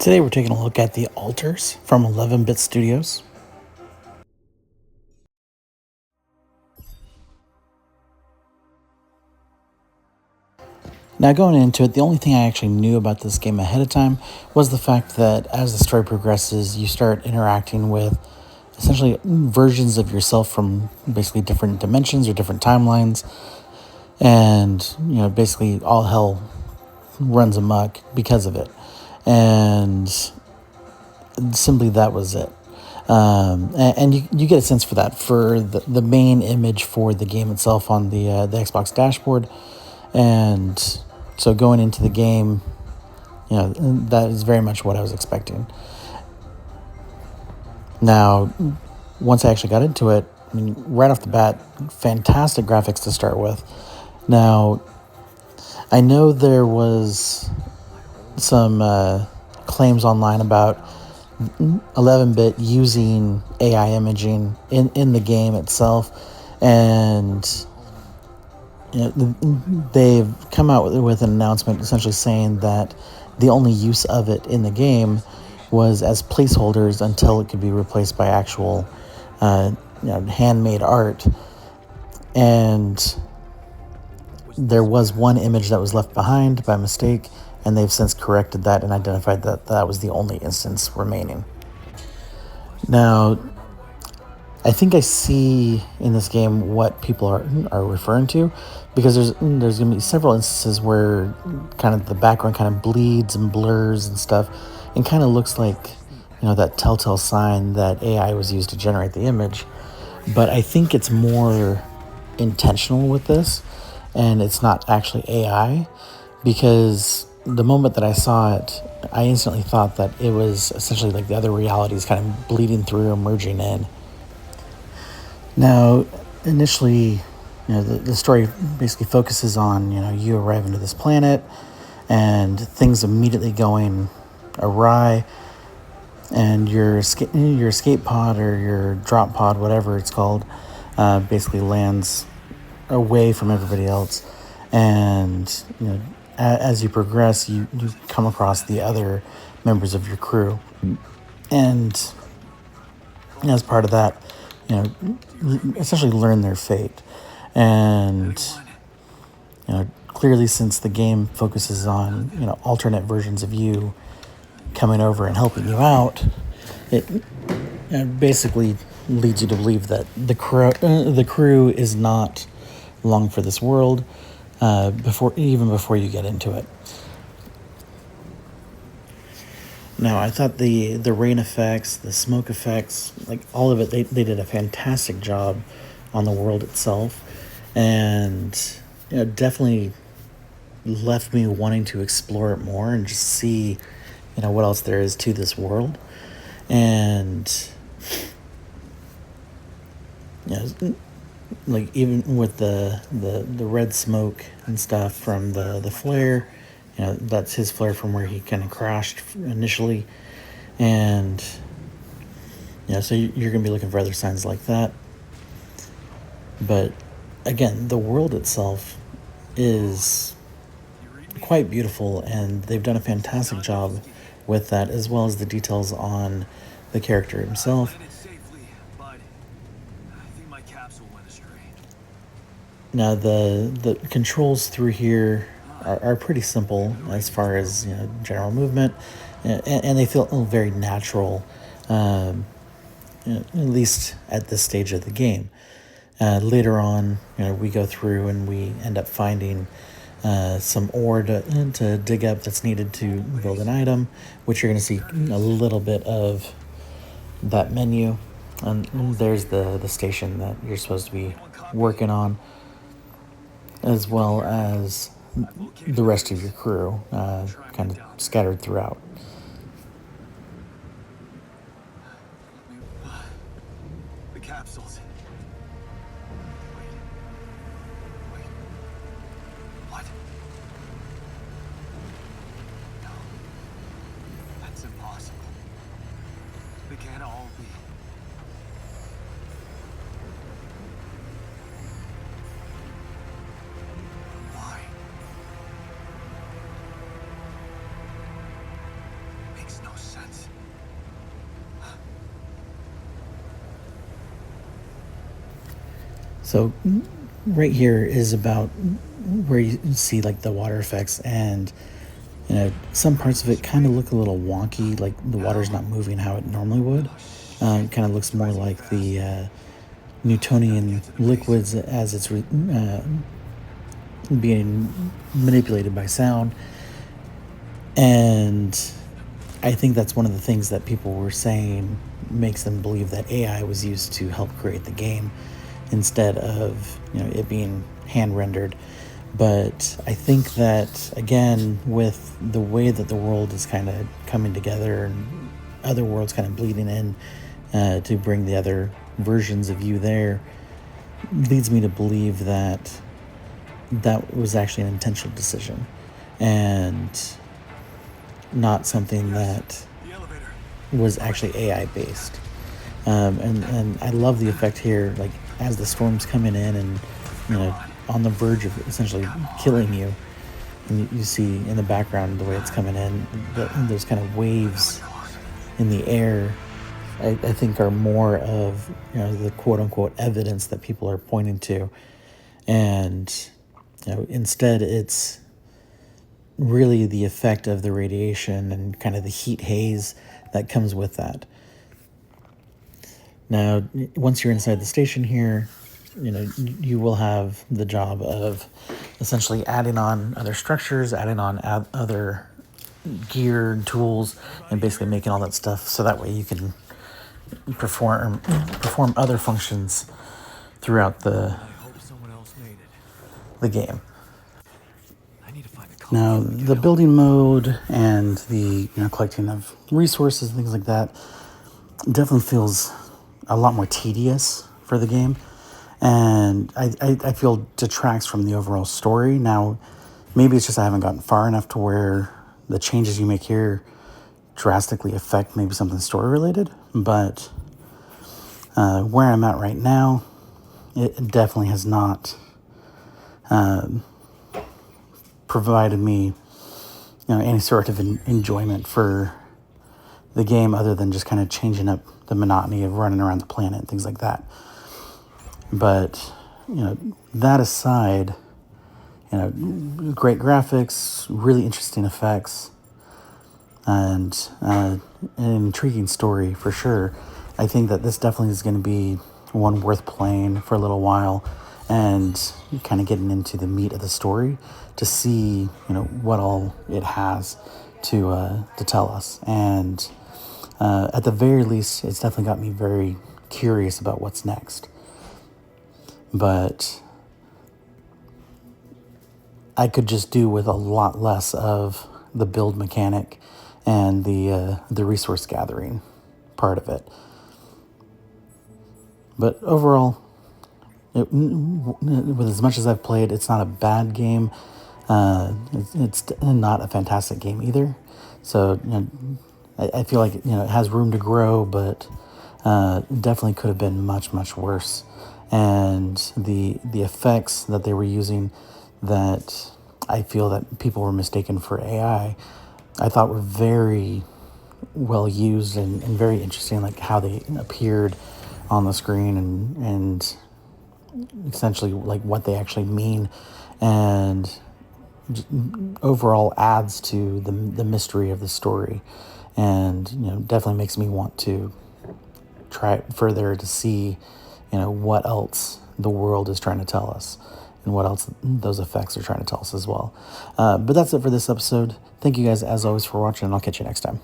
Today we're taking a look at the altars from 11-Bit Studios. Now going into it, the only thing I actually knew about this game ahead of time was the fact that as the story progresses, you start interacting with essentially versions of yourself from basically different dimensions or different timelines. And, basically all hell runs amok because of it. And simply that was it. And you get a sense for that for the main image for the game itself on the Xbox dashboard. And so going into the game, that is very much what I was expecting. Now, once I actually got into it, I mean, right off the bat, fantastic graphics to start with. Now, I know there was some claims online about 11-bit using AI imaging in the game itself, and they've come out with an announcement essentially saying that the only use of it in the game was as placeholders until it could be replaced by actual handmade art. And there was one image that was left behind by mistake, and they've since corrected that and identified that that was the only instance remaining. Now, I think I see in this game what people are referring to, because there's going to be several instances where kind of the background kind of bleeds and blurs and stuff, and kind of looks like that telltale sign that AI was used to generate the image. But I think it's more intentional with this, and it's not actually AI, because the moment that I saw it, I instantly thought that it was essentially like the other realities kind of bleeding through or merging in. Now, initially, the story basically focuses on, you arriving to this planet and things immediately going awry, and your escape pod or your drop pod, whatever it's called, basically lands away from everybody else. And, as you progress, you come across the other members of your crew. And as part of that, essentially learn their fate. And, clearly, since the game focuses on, alternate versions of you coming over and helping you out, it basically leads you to believe that the crew is not long for this world, before you get into it. Now, I thought the rain effects, the smoke effects, like all of it, they did a fantastic job on the world itself, and definitely left me wanting to explore it more and just see what else there is to this world. And like even with the red smoke and stuff from the flare, that's his flare from where he kind of crashed initially. And so you're gonna be looking for other signs like that. But again, the world itself is quite beautiful, and they've done a fantastic job with that, as well as the details on the character himself. Now, the controls through here are pretty simple as far as general movement, and they feel very natural, at least at this stage of the game. Later on, we go through and we end up finding some ore to dig up that's needed to build an item, which you're going to see a little bit of that menu. And there's the station that you're supposed to be working on, as well as the rest of your crew, kind of scattered throughout. The capsules. Wait. What? No. That's impossible. They can't all be. Why? So right here is about where you see like the water effects, and some parts of it kind of look a little wonky, like the water's not moving how it normally would. It kind of looks more like the Newtonian liquids as it's being manipulated by sound. And I think that's one of the things that people were saying makes them believe that AI was used to help create the game instead of it being hand rendered. But I think that again, with the way that the world is kind of coming together and other worlds kind of bleeding in to bring the other versions of you there, leads me to believe that that was actually an intentional decision and not something that The elevator. was actually AI based. And I love the effect here, like as the storm's coming in and on the verge of essentially killing you, and you see in the background the way it's coming in, those kind of waves in the air. I think are more of the quote unquote evidence that people are pointing to, and instead it's really the effect of the radiation and kind of the heat haze that comes with that. Now, once you're inside the station here, you will have the job of essentially adding on other structures, adding on other gear and tools, and basically making all that stuff so that way you can perform other functions throughout I hope someone else made it. the game. I need to find a Now, coffee. the building mode and the collecting of resources and things like that definitely feels a lot more tedious for the game, and I feel detracts from the overall story. Now, maybe it's just I haven't gotten far enough to where the changes you make here drastically affect maybe something story related, but where I'm at right now, it definitely has not provided me any sort of enjoyment for the game other than just kind of changing up the monotony of running around the planet and things like that. But that aside, great graphics, really interesting effects, and an intriguing story for sure. I think that this definitely is going to be one worth playing for a little while and kind of getting into the meat of the story to see what all it has to tell us. And at the very least, it's definitely got me very curious about what's next. But I could just do with a lot less of the build mechanic and the resource gathering part of it. But overall, with as much as I've played, it's not a bad game. It's not a fantastic game either. So I feel like it has room to grow, but definitely could have been much worse. And the effects that they were using that I feel that people were mistaken for AI, I thought were very well used and very interesting, like how they appeared on the screen and essentially like what they actually mean, and overall adds to the mystery of the story, and definitely makes me want to try it further to see what else the world is trying to tell us and what else those effects are trying to tell us as well. But that's it for this episode. Thank you guys as always for watching, and I'll catch you next time.